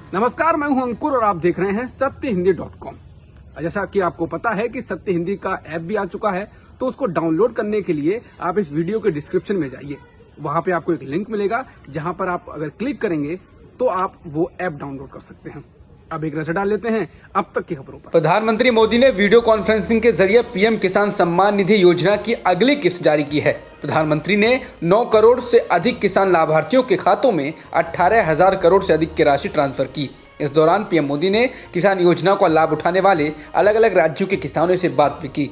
नमस्कार, मैं हूं अंकुर और आप देख रहे हैं सत्यहिंदी.com। जैसा कि आपको पता है कि सत्य हिंदी का ऐप भी आ चुका है, तो उसको डाउनलोड करने के लिए आप इस वीडियो के डिस्क्रिप्शन में जाइए। वहां पे आपको एक लिंक मिलेगा, जहां पर आप अगर क्लिक करेंगे तो आप वो ऐप डाउनलोड कर सकते हैं। अब एक नजर डाल लेते हैं अब तक की खबरों पर। प्रधानमंत्री मोदी ने वीडियो कॉन्फ्रेंसिंग के जरिए पीएम किसान सम्मान निधि योजना की अगली किस्त जारी की है। प्रधानमंत्री ने 9 करोड़ से अधिक किसान लाभार्थियों के खातों में 18,000 करोड़ से अधिक की राशि ट्रांसफर की। इस दौरान पीएम मोदी ने किसान योजना का लाभ उठाने वाले अलग अलग राज्यों के किसानों से बात भी की।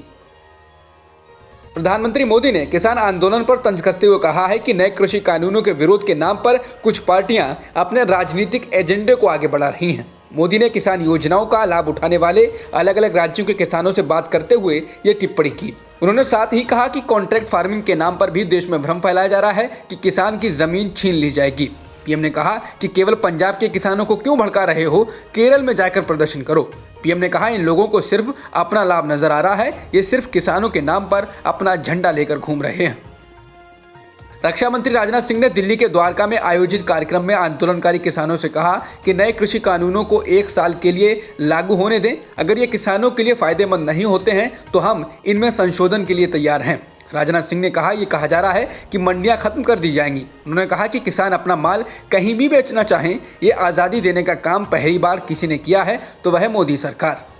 प्रधानमंत्री मोदी ने किसान आंदोलन पर तंज कसते हुए कहा है कि नए कृषि कानूनों के विरोध के नाम पर कुछ पार्टियां अपने राजनीतिक एजेंडे को आगे बढ़ा रही हैं। मोदी ने किसान योजनाओं का लाभ उठाने वाले अलग अलग राज्यों के किसानों से बात करते हुए ये टिप्पणी की। उन्होंने साथ ही कहा कि कॉन्ट्रैक्ट फार्मिंग के नाम पर भी देश में भ्रम फैलाया जा रहा है कि किसान की जमीन छीन ली जाएगी। पीएम ने कहा कि केवल पंजाब के किसानों को क्यों भड़का रहे हो, केरल में जाकर प्रदर्शन करो। पीएम ने कहा इन लोगों को सिर्फ अपना लाभ नजर आ रहा है, ये सिर्फ किसानों के नाम पर अपना झंडा लेकर घूम रहे हैं। रक्षा मंत्री राजनाथ सिंह ने दिल्ली के द्वारका में आयोजित कार्यक्रम में आंदोलनकारी किसानों से कहा कि नए कृषि कानूनों को 1 साल के लिए लागू होने दें। अगर ये किसानों के लिए फायदेमंद नहीं होते हैं तो हम इनमें संशोधन के लिए तैयार हैं। राजनाथ सिंह ने कहा यह कहा जा रहा है कि मंडियां खत्म कर दी जाएंगी। उन्होंने कहा कि किसान अपना माल कहीं भी बेचना चाहें, ये आज़ादी देने का काम पहली बार किसी ने किया है तो वह मोदी सरकार।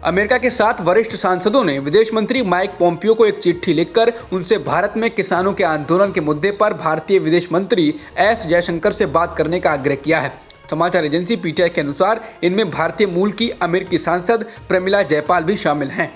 अमेरिका के 7 वरिष्ठ सांसदों ने विदेश मंत्री माइक पोम्पियो को एक चिट्ठी लिखकर उनसे भारत में किसानों के आंदोलन के मुद्दे पर भारतीय विदेश मंत्री एस जयशंकर से बात करने का आग्रह किया है। समाचार एजेंसी पीटीआई के अनुसार इनमें भारतीय मूल की अमेरिकी सांसद प्रमिला जयपाल भी शामिल हैं।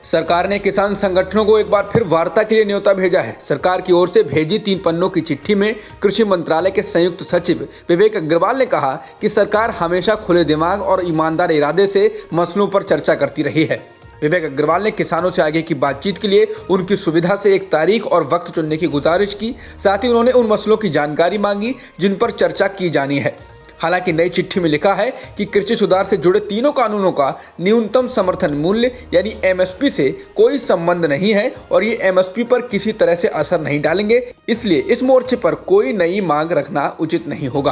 सरकार ने किसान संगठनों को एक बार फिर वार्ता के लिए न्योता भेजा है। सरकार की ओर से भेजी 3 पन्नों की चिट्ठी में कृषि मंत्रालय के संयुक्त सचिव विवेक अग्रवाल ने कहा कि सरकार हमेशा खुले दिमाग और ईमानदार इरादे से मसलों पर चर्चा करती रही है। विवेक अग्रवाल ने किसानों से आगे की बातचीत के लिए उनकी सुविधा से एक तारीख और वक्त चुनने की गुजारिश की। साथ ही उन्होंने उन मसलों की जानकारी मांगी जिन पर चर्चा की जानी है। हालांकि नई चिट्ठी में लिखा है कि कृषि सुधार से जुड़े तीनों कानूनों का न्यूनतम समर्थन मूल्य यानी एमएसपी से कोई संबंध नहीं है और ये एमएसपी पर किसी तरह से असर नहीं डालेंगे, इसलिए इस मोर्चे पर कोई नई मांग रखना उचित नहीं होगा।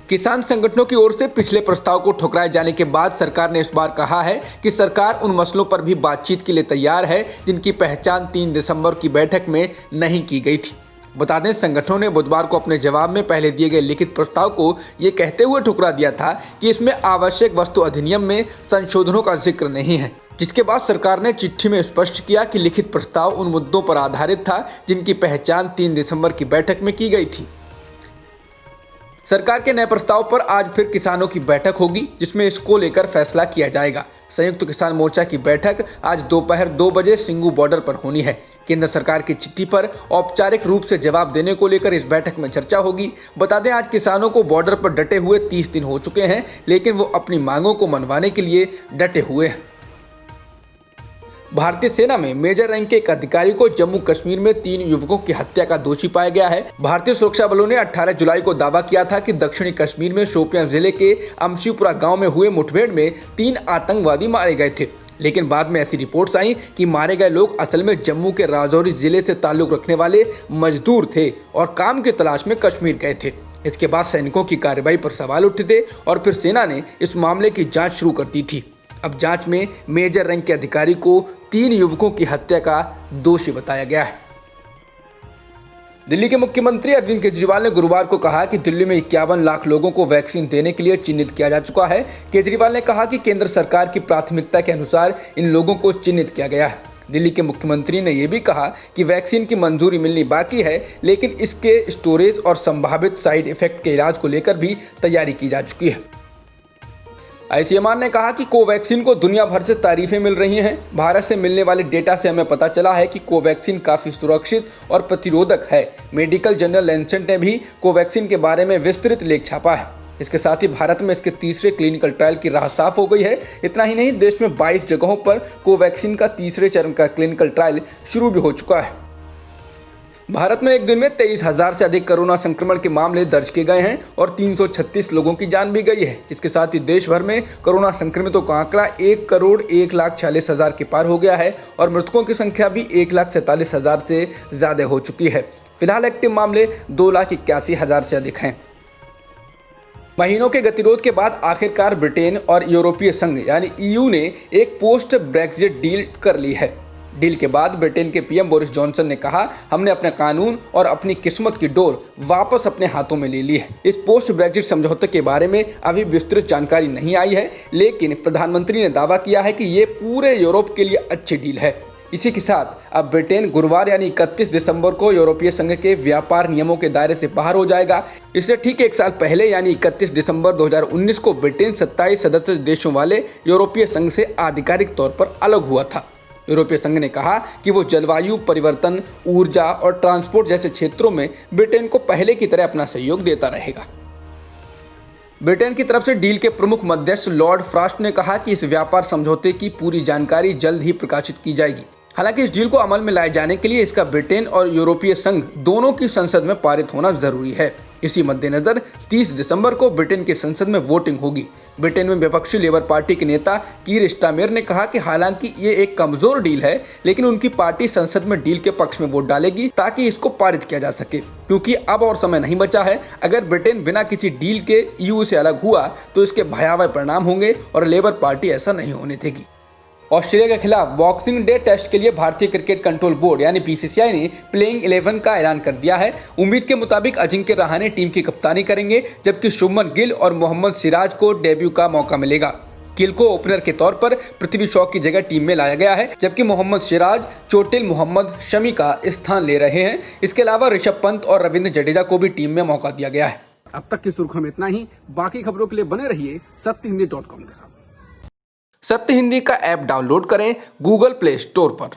किसान संगठनों की ओर से पिछले प्रस्ताव को ठुकराए जाने के बाद सरकार ने इस बार कहा है कि सरकार उन मसलों पर भी बातचीत के लिए तैयार है जिनकी पहचान 3 दिसंबर की बैठक में नहीं की गई थी। बता दें, संगठनों ने बुधवार को अपने जवाब में पहले दिए गए लिखित प्रस्ताव को ये कहते हुए ठुकरा दिया था कि इसमें आवश्यक वस्तु अधिनियम में संशोधनों का जिक्र नहीं है, जिसके बाद सरकार ने चिट्ठी में स्पष्ट किया कि लिखित प्रस्ताव उन मुद्दों पर आधारित था जिनकी पहचान 3 दिसंबर की बैठक में की गई थी। सरकार के नए प्रस्ताव पर आज फिर किसानों की बैठक होगी, जिसमें इसको लेकर फैसला किया जाएगा। संयुक्त किसान मोर्चा की बैठक आज दोपहर 2 बजे सिंगू बॉर्डर पर होनी है। केंद्र सरकार की चिट्ठी पर औपचारिक रूप से जवाब देने को लेकर इस बैठक में चर्चा होगी। बता दें, आज किसानों को बॉर्डर पर डटे हुए 30 दिन हो चुके हैं, लेकिन वो अपनी मांगों को मनवाने के लिए डटे हुए हैं। भारतीय सेना में मेजर रैंक के एक अधिकारी को जम्मू कश्मीर में 3 युवकों की हत्या का दोषी पाया गया है। भारतीय सुरक्षा बलों ने 18 जुलाई को दावा किया था कि दक्षिणी कश्मीर में शोपियां जिले के अमशीपुरा गांव में हुए मुठभेड़ में 3 आतंकवादी मारे गए थे, लेकिन बाद में ऐसी रिपोर्ट्स आई कि मारे गए लोग असल में जम्मू के राजौरी जिले से ताल्लुक रखने वाले मजदूर थे और काम की तलाश में कश्मीर गए थे। इसके बाद सैनिकों की कार्रवाई पर सवाल उठे थे और फिर सेना ने इस मामले की जांच शुरू कर दी थी। अब जांच में मेजर रैंक के अधिकारी को 3 युवकों की हत्या का दोषी बताया गया है। दिल्ली के मुख्यमंत्री अरविंद केजरीवाल ने गुरुवार को कहा कि दिल्ली में 51 लाख लोगों को वैक्सीन देने के लिए चिन्हित किया जा चुका है। केजरीवाल ने कहा कि केंद्र सरकार की प्राथमिकता के अनुसार इन लोगों को चिन्हित किया गया है। दिल्ली के मुख्यमंत्री ने यह भी कहा कि वैक्सीन की मंजूरी मिलनी बाकी है, लेकिन इसके स्टोरेज और संभावित साइड इफेक्ट के इलाज को लेकर भी तैयारी की जा चुकी है। आईसीएमआर ने कहा कि कोवैक्सीन को दुनिया भर से तारीफें मिल रही हैं। भारत से मिलने वाले डेटा से हमें पता चला है कि कोवैक्सीन काफ़ी सुरक्षित और प्रतिरोधक है। मेडिकल जर्नल लैंसेट ने भी कोवैक्सीन के बारे में विस्तृत लेख छापा है। इसके साथ ही भारत में इसके तीसरे क्लिनिकल ट्रायल की राह साफ हो गई है। इतना ही नहीं, देश में 22 जगहों पर कोवैक्सीन का तीसरे चरण का क्लिनिकल ट्रायल शुरू भी हो चुका है। भारत में एक दिन में 23,000 से अधिक कोरोना संक्रमण के मामले दर्ज किए गए हैं और 336 लोगों की जान भी गई है, जिसके साथ ही देश भर में कोरोना संक्रमितों का आंकड़ा 1,01,46,000 के पार हो गया है और मृतकों की संख्या भी 1,47,000 से ज़्यादा हो चुकी है। फिलहाल एक्टिव मामले 2,81,000 से अधिक हैं। महीनों के गतिरोध के बाद आखिरकार ब्रिटेन और यूरोपीय संघ यानी ईयू ने एक पोस्ट ब्रेक्जिट डील कर ली है। डील के बाद ब्रिटेन के पीएम बोरिस जॉनसन ने कहा, हमने अपने कानून और अपनी किस्मत की डोर वापस अपने हाथों में ले ली है। इस पोस्ट ब्रेक्जिट समझौते के बारे में अभी विस्तृत जानकारी नहीं आई है, लेकिन प्रधानमंत्री ने दावा किया है कि ये पूरे यूरोप के लिए अच्छी डील है। इसी के साथ अब ब्रिटेन गुरुवार यानी 31 दिसंबर को यूरोपीय संघ के व्यापार नियमों के दायरे से बाहर हो जाएगा। इससे ठीक एक साल पहले यानी 31 दिसंबर 2019 को ब्रिटेन 27 सदस्य देशों वाले यूरोपीय संघ से आधिकारिक तौर पर अलग हुआ था। यूरोपीय संघ ने कहा कि वो जलवायु परिवर्तन, ऊर्जा और ट्रांसपोर्ट जैसे क्षेत्रों में ब्रिटेन को पहले की तरह अपना सहयोग देता रहेगा। ब्रिटेन की तरफ से डील के प्रमुख मध्यस्थ लॉर्ड फ्रास्ट ने कहा कि इस व्यापार समझौते की पूरी जानकारी जल्द ही प्रकाशित की जाएगी। हालांकि इस डील को अमल में लाए जाने के लिए इसका ब्रिटेन और यूरोपीय संघ दोनों की संसद में पारित होना जरूरी है। इसी मद्देनजर 30 दिसंबर को ब्रिटेन की संसद में वोटिंग होगी। ब्रिटेन में विपक्षी लेबर पार्टी के नेता कीर स्टारमेर ने कहा कि हालांकि ये एक कमजोर डील है, लेकिन उनकी पार्टी संसद में डील के पक्ष में वोट डालेगी ताकि इसको पारित किया जा सके, क्योंकि अब और समय नहीं बचा है। अगर ब्रिटेन बिना किसी डील के ईयू से अलग हुआ तो इसके भयावह परिणाम होंगे और लेबर पार्टी ऐसा नहीं होने देगी। ऑस्ट्रेलिया के खिलाफ बॉक्सिंग डे टेस्ट के लिए भारतीय क्रिकेट कंट्रोल बोर्ड यानी बीसीसीआई ने प्लेइंग 11 का ऐलान कर दिया है। उम्मीद के मुताबिक अजिंक्य रहाणे टीम की कप्तानी करेंगे, जबकि शुभमन गिल और मोहम्मद सिराज को डेब्यू का मौका मिलेगा। गिल को ओपनर के तौर पर पृथ्वी शॉ की जगह टीम में लाया गया है, जबकि मोहम्मद सिराज चोटिल मोहम्मद शमी का स्थान ले रहे हैं। इसके अलावा ऋषभ पंत और रविंद्र जडेजा को भी टीम में मौका दिया गया है। अब तक की सुर्खियों में इतना ही। बाकी खबरों के लिए बने रहिए सत्यहिंदी.com के साथ। सत्य हिंदी का ऐप डाउनलोड करें गूगल प्ले स्टोर पर।